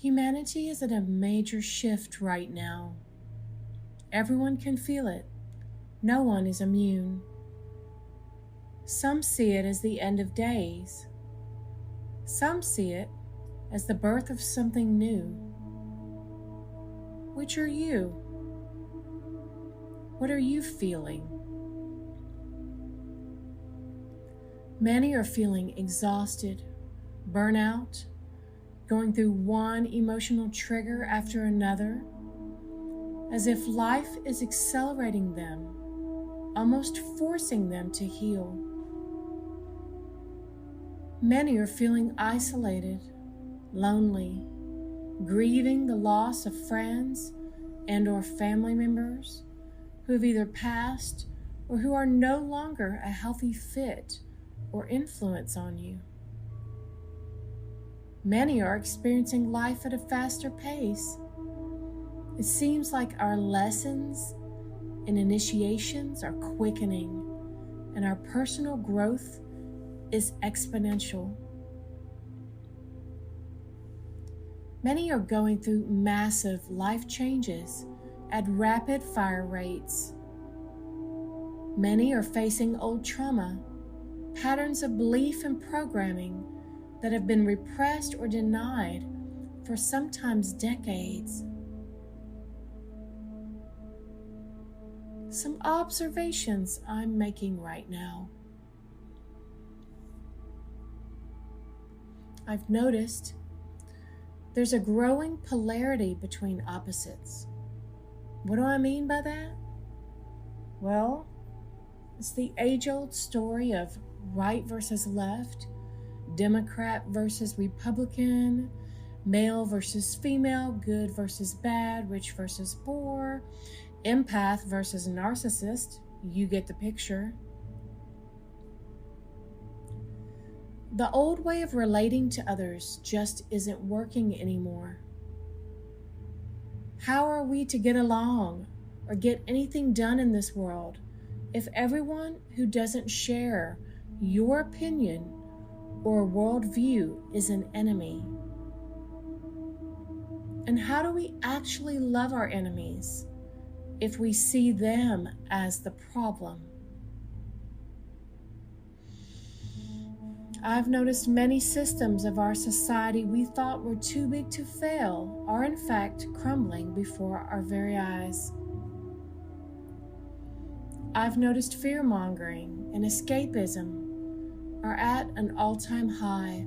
Humanity is at a major shift right now. Everyone can feel it. No one is immune. Some see it as the end of days. Some see it as the birth of something new. Which are you? What are you feeling? Many are feeling exhausted, burnout, going through one emotional trigger after another, as if life is accelerating them, almost forcing them to heal. Many are feeling isolated, lonely, grieving the loss of friends and/or family members who have either passed or who are no longer a healthy fit or influence on you. Many are experiencing life at a faster pace. It seems like our lessons and initiations are quickening, and our personal growth is exponential. Many are going through massive life changes at rapid fire rates. Many are facing old trauma, patterns of belief and programming that have been repressed or denied for sometimes decades. Some observations I'm making right now. I've noticed there's a growing polarity between opposites. What do I mean by that? Well, it's the age-old story of right versus left, Democrat versus Republican, male versus female, good versus bad, rich versus poor, empath versus narcissist. You get the picture. The old way of relating to others just isn't working anymore. How are we to get along or get anything done in this world if everyone who doesn't share your opinion or worldview is an enemy? And how do we actually love our enemies if we see them as the problem? I've noticed many systems of our society we thought were too big to fail are in fact crumbling before our very eyes. I've noticed fear-mongering and escapism are at an all-time high.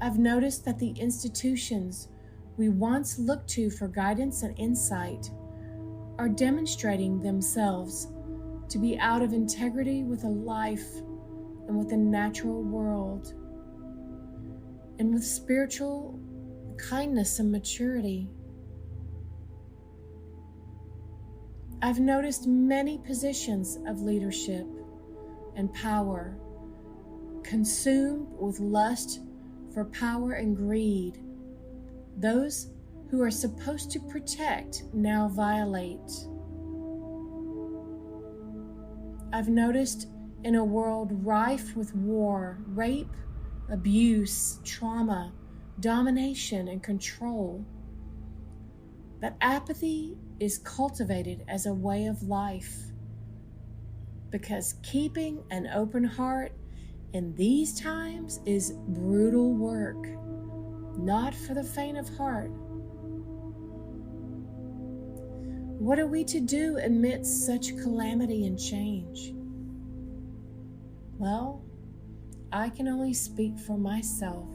I've noticed that the institutions we once looked to for guidance and insight are demonstrating themselves to be out of integrity with a life and with the natural world and with spiritual kindness and maturity. I've noticed many positions of leadership and power consumed with lust for power and greed. Those who are supposed to protect now violate. I've noticed in a world rife with war, rape, abuse, trauma, domination, and control, that apathy is cultivated as a way of life, because keeping an open heart in these times is brutal work, not for the faint of heart. What are we to do amidst such calamity and change? Well, I can only speak for myself.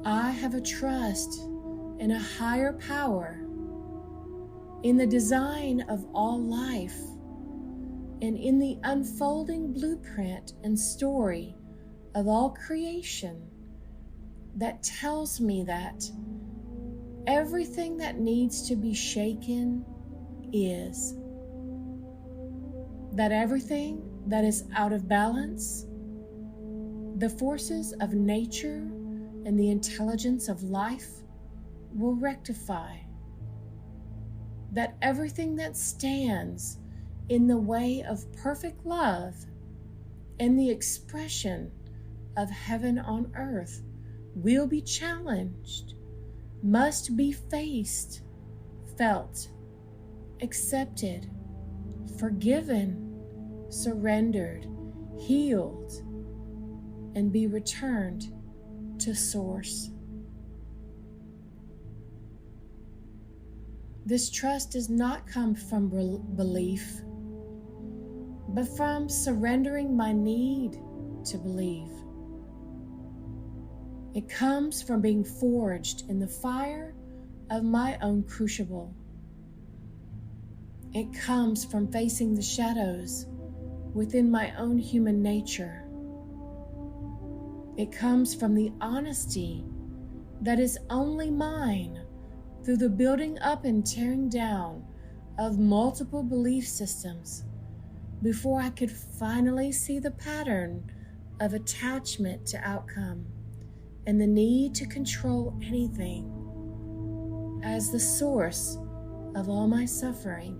I have a trust in a higher power, in the design of all life, and in the unfolding blueprint and story of all creation that tells me that everything that needs to be shaken is. That everything that is out of balance, the forces of nature and the intelligence of life will rectify. That everything that stands in the way of perfect love and the expression of heaven on earth will be challenged, must be faced, felt, accepted, forgiven, surrendered, healed, and be returned to Source. This trust does not come from belief, but from surrendering my need to believe. It comes from being forged in the fire of my own crucible. It comes from facing the shadows within my own human nature. It comes from the honesty that is only mine through the building up and tearing down of multiple belief systems before I could finally see the pattern of attachment to outcome and the need to control anything as the source of all my suffering.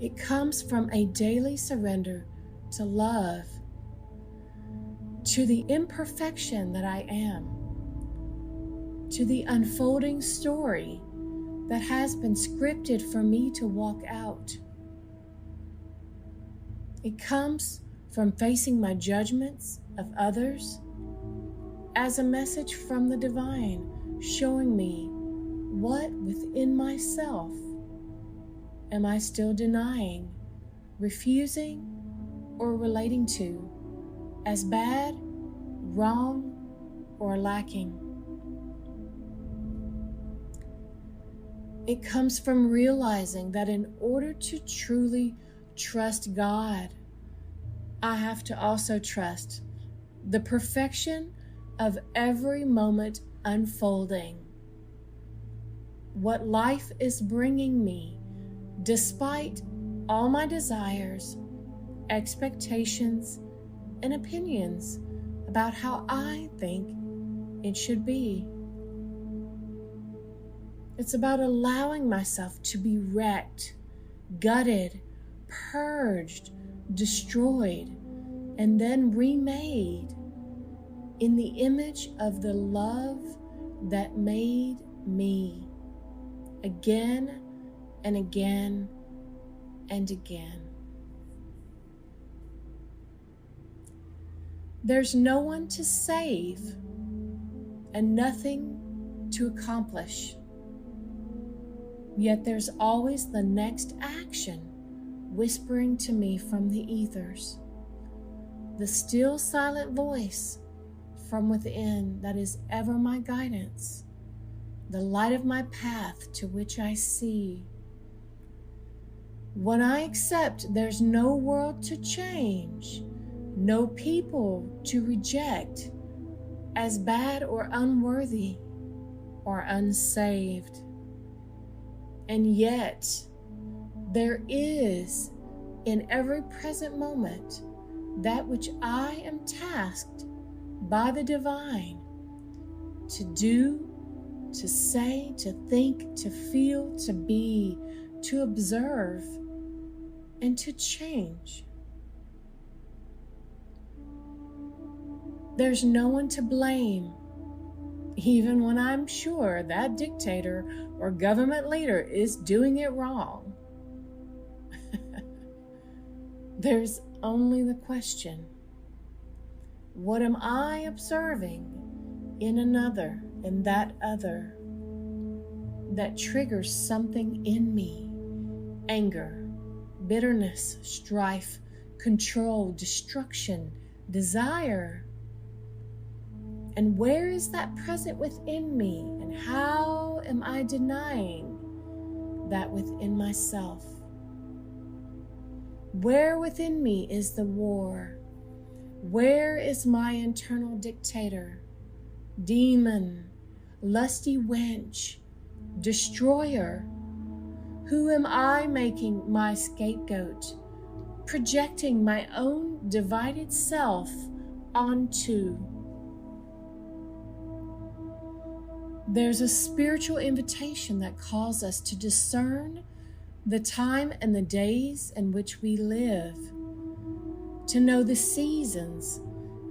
It comes from a daily surrender to love, to the imperfection that I am, to the unfolding story that has been scripted for me to walk out. It comes from facing my judgments of others as a message from the divine, showing me what within myself am I still denying, refusing, or relating to as bad, wrong, or lacking. It comes from realizing that in order to truly trust God, I have to also trust the perfection of every moment unfolding. What life is bringing me, despite all my desires, expectations, and opinions about how I think it should be. It's about allowing myself to be wrecked, gutted, purged, destroyed, and then remade in the image of the love that made me, again and again and again. There's no one to save and nothing to accomplish. Yet there's always the next action whispering to me from the ethers, the still silent voice from within that is ever my guidance, the light of my path to which I see. When I accept there's no world to change, no people to reject as bad or unworthy or unsaved, and yet there is in every present moment that which I am tasked by the divine to do, to say, to think, to feel, to be, to observe, and to change. There's no one to blame, even when I'm sure that dictator or government leader is doing it wrong. There's only the question, what am I observing in another, in that other, that triggers something in me? Anger, bitterness, strife, control, destruction, desire. And where is that present within me? And how am I denying that within myself? Where within me is the war? Where is my internal dictator, demon, lusty wench, destroyer? Who am I making my scapegoat, projecting my own divided self onto? There's a spiritual invitation that calls us to discern the time and the days in which we live, to know the seasons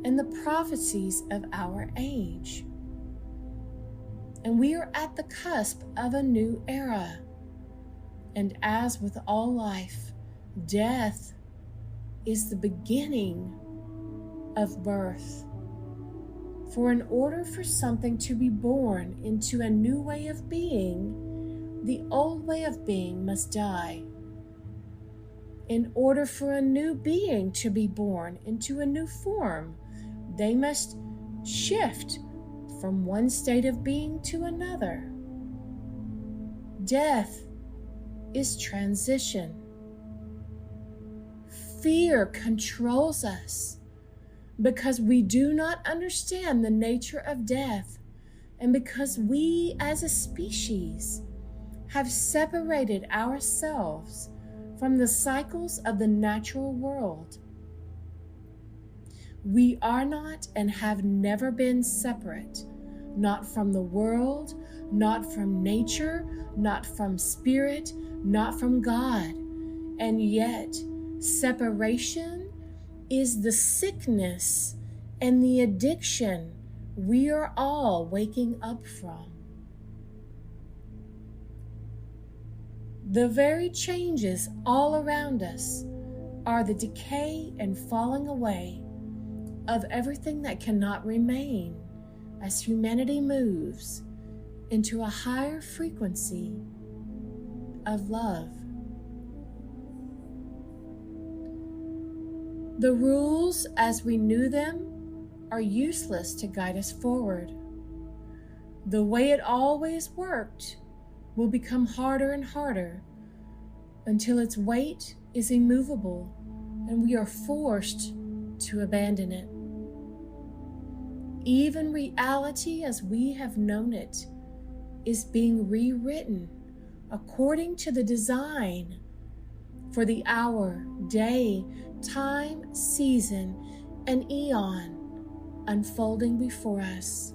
and the prophecies of our age. And we are at the cusp of a new era. And as with all life, death is the beginning of birth. For in order for something to be born into a new way of being, the old way of being must die. In order for a new being to be born into a new form, they must shift from one state of being to another. Death is transition. Fear controls us because we do not understand the nature of death, and because we as a species have separated ourselves from the cycles of the natural world. We are not and have never been separate, not from the world, not from nature, not from spirit, not from God. And yet, separation is the sickness and the addiction we are all waking up from. The very changes all around us are the decay and falling away of everything that cannot remain as humanity moves into a higher frequency of love. The rules as we knew them are useless to guide us forward. The way it always worked will become harder and harder until its weight is immovable and we are forced to abandon it. Even reality as we have known it is being rewritten according to the design for the hour, day, time, season, and eon unfolding before us.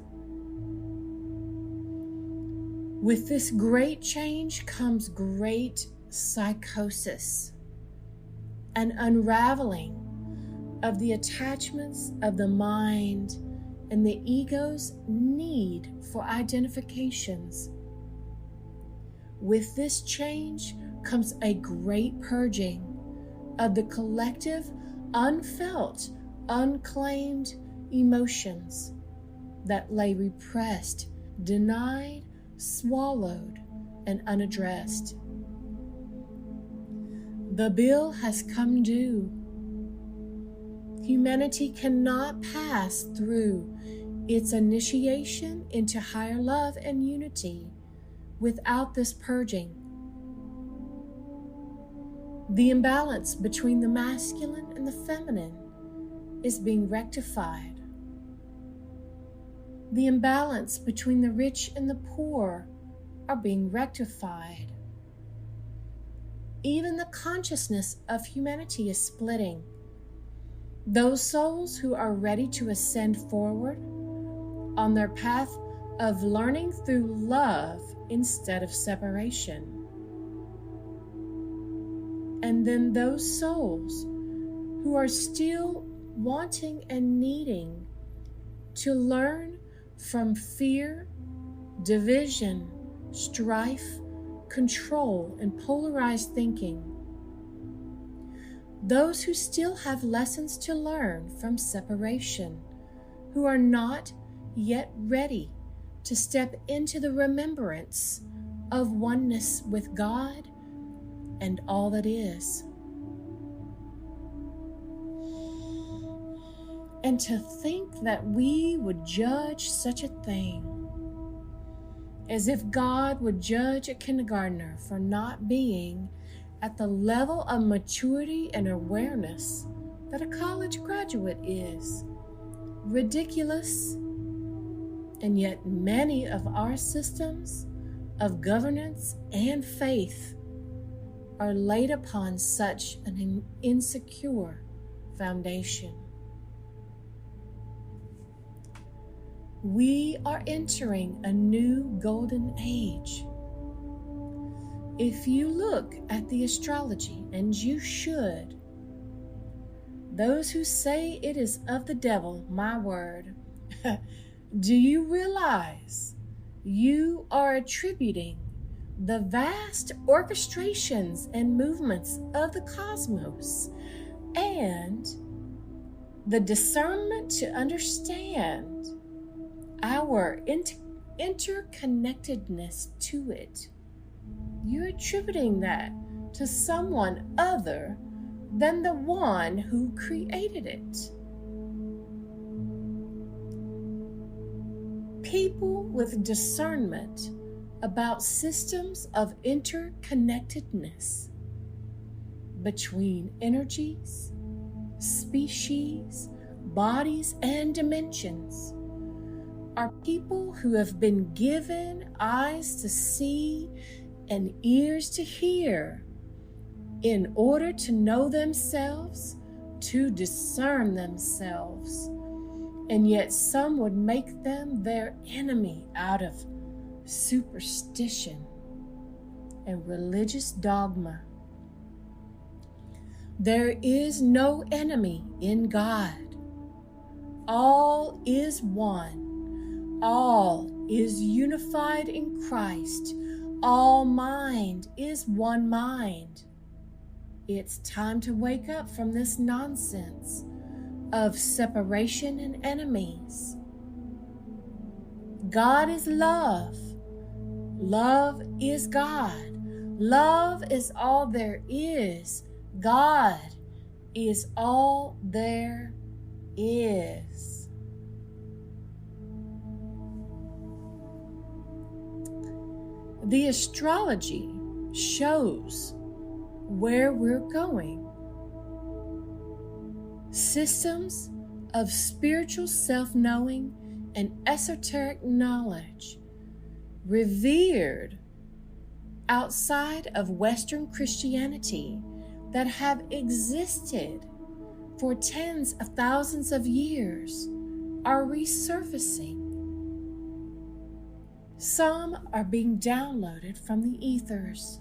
With this great change comes great psychosis, an unraveling of the attachments of the mind and the ego's need for identifications. With this change comes a great purging of the collective, unfelt, unclaimed emotions that lay repressed, denied, swallowed, and unaddressed. The bill has come due. Humanity cannot pass through its initiation into higher love and unity without this purging. The imbalance between the masculine and the feminine is being rectified. The imbalance between the rich and the poor are being rectified. Even the consciousness of humanity is splitting. Those souls who are ready to ascend forward on their path of learning through love instead of separation. And then those souls who are still wanting and needing to learn from fear, division, strife, control, and polarized thinking. Those who still have lessons to learn from separation, who are not yet ready to step into the remembrance of oneness with God and all that is. And to think that we would judge such a thing, as if God would judge a kindergartner for not being at the level of maturity and awareness that a college graduate is. Ridiculous. And yet many of our systems of governance and faith are laid upon such an insecure foundation. We are entering a new golden age. If you look at the astrology, and you should, those who say it is of the devil, my word, do you realize you are attributing the vast orchestrations and movements of the cosmos and the discernment to understand our interconnectedness to it? You're attributing that to someone other than the one who created it. People with discernment about systems of interconnectedness between energies, species, bodies, and dimensions are people who have been given eyes to see and ears to hear in order to know themselves, to discern themselves. And yet some would make them their enemy out of superstition and religious dogma. There is no enemy in God. All is one. All is unified in Christ. All mind is one mind. It's time to wake up from this nonsense of separation and enemies. God is love. Love is God. Love is all there is. God is all there is. The astrology shows where we're going. Systems of spiritual self-knowing and esoteric knowledge revered outside of Western Christianity that have existed for tens of thousands of years are resurfacing. Some are being downloaded from the ethers.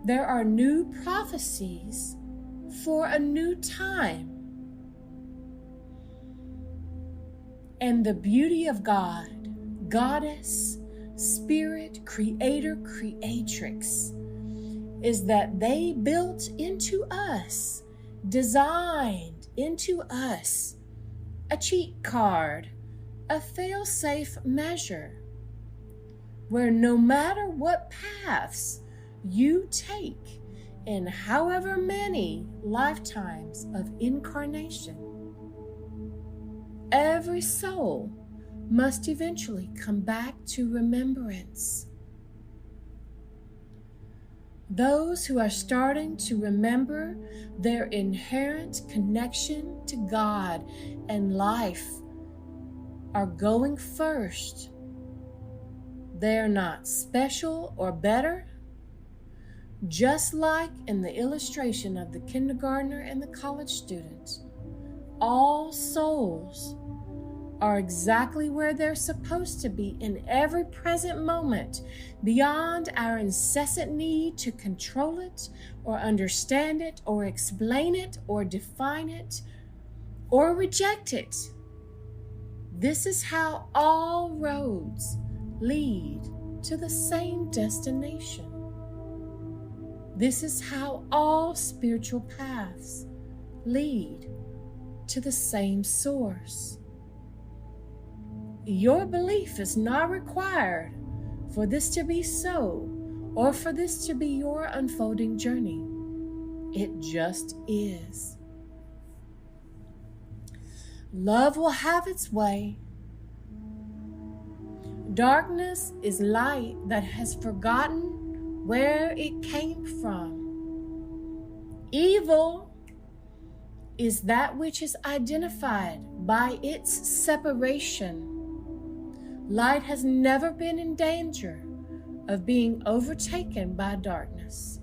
There are new prophecies for a new time. And the beauty of God, Goddess, Spirit, Creator, Creatrix, is that they built into us, designed into us, a cheat card, a fail-safe measure, where no matter what paths you take in however many lifetimes of incarnation, every soul must eventually come back to remembrance. Those who are starting to remember their inherent connection to God and life are going first. They're not special or better. Just like in the illustration of the kindergartner and the college student, all souls are exactly where they're supposed to be in every present moment, beyond our incessant need to control it or understand it or explain it or define it or reject it. This is how all roads lead to the same destination. This is how all spiritual paths lead to the same source. Your belief is not required for this to be so, or for this to be your unfolding journey. It just is. Love will have its way. Darkness is light that has forgotten where it came from. Evil is that which is identified by its separation. Light has never been in danger of being overtaken by darkness.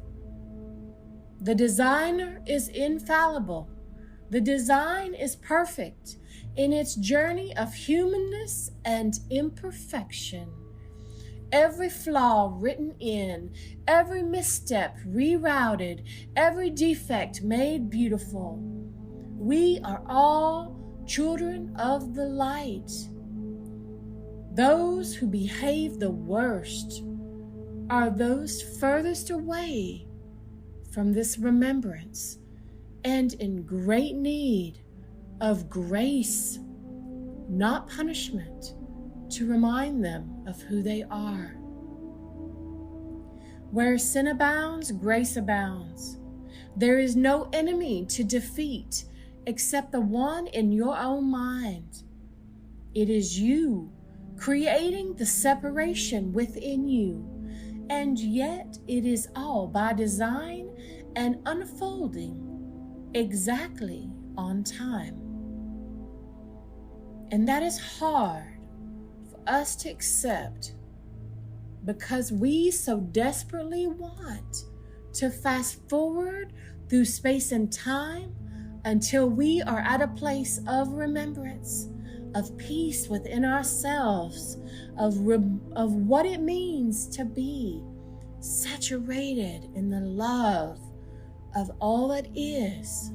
The designer is infallible. The design is perfect in its journey of humanness and imperfection. every flaw written in, every misstep rerouted, every defect made beautiful. We are all children of the light. Those who behave the worst are those furthest away from this remembrance and in great need of grace, not punishment, to remind them of who they are. Where sin abounds, grace abounds. There is no enemy to defeat except the one in your own mind. It is you creating the separation within you, and yet it is all by design and unfolding exactly on time. And that is hard for us to accept because we so desperately want to fast forward through space and time until we are at a place of remembrance, of peace within ourselves, of what it means to be saturated in the love of all that is.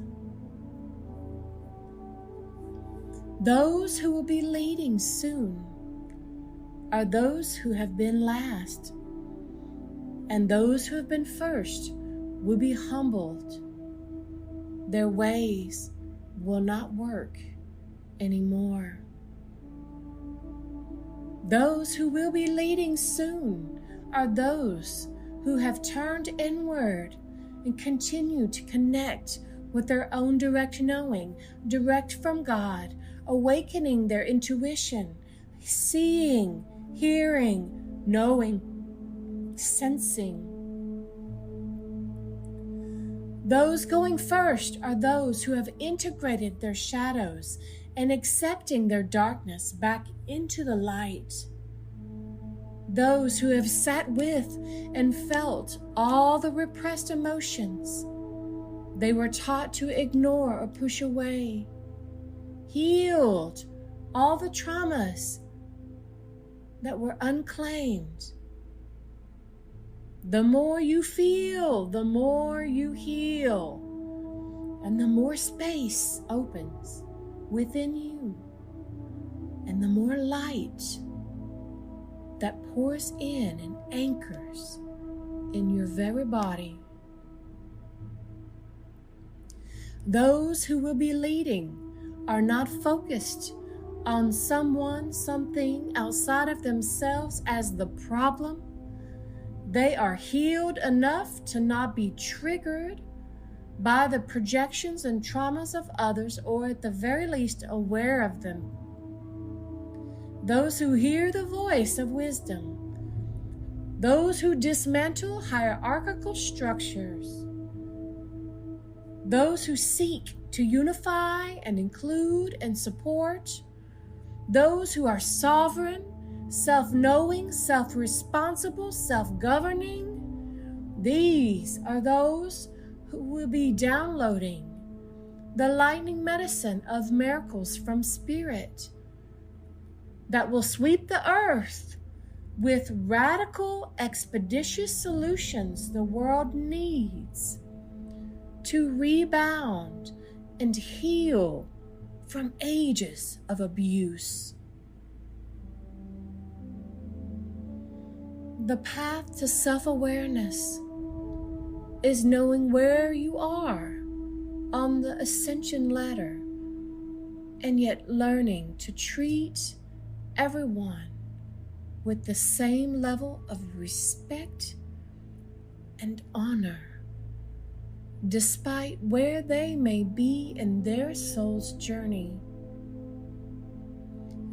Those who will be leading soon are those who have been last, and those who have been first will be humbled. Their ways will not work anymore. Those who will be leading soon are those who have turned inward and continue to connect with their own direct knowing, direct from God, awakening their intuition, seeing, hearing, knowing, sensing. Those going first are those who have integrated their shadows and accepting their darkness back into the light. Those who have sat with and felt all the repressed emotions they were taught to ignore or push away, healed all the traumas that were unclaimed. The more you feel, the more you heal, and the more space opens within you, and the more light that pours in and anchors in your very body. Those who will be leading are not focused on someone, something outside of themselves as the problem. They are healed enough to not be triggered by the projections and traumas of others, or at the very least aware of them. Those who hear the voice of wisdom, those who dismantle hierarchical structures, those who seek to unify and include and support, those who are sovereign, self-knowing, self-responsible, self-governing. These are those who will be downloading the lightning medicine of miracles from Spirit that will sweep the earth with radical, expeditious solutions the world needs to rebound and heal from ages of abuse. The path to self-awareness is knowing where you are on the ascension ladder, and yet learning to treat everyone with the same level of respect and honor, despite where they may be in their soul's journey.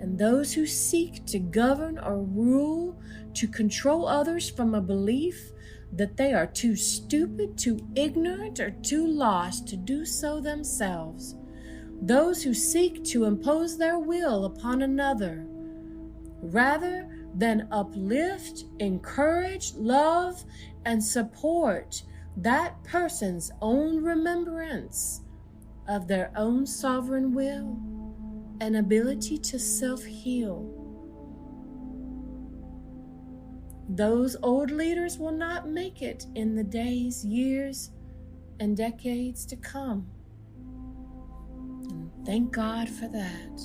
And those who seek to govern or rule, to control others from a belief that they are too stupid, too ignorant, or too lost to do so themselves. Those who seek to impose their will upon another, rather than uplift, encourage, love, and support that person's own remembrance of their own sovereign will and ability to self-heal. Those old leaders will not make it in the days, years, and decades to come. And thank God for that.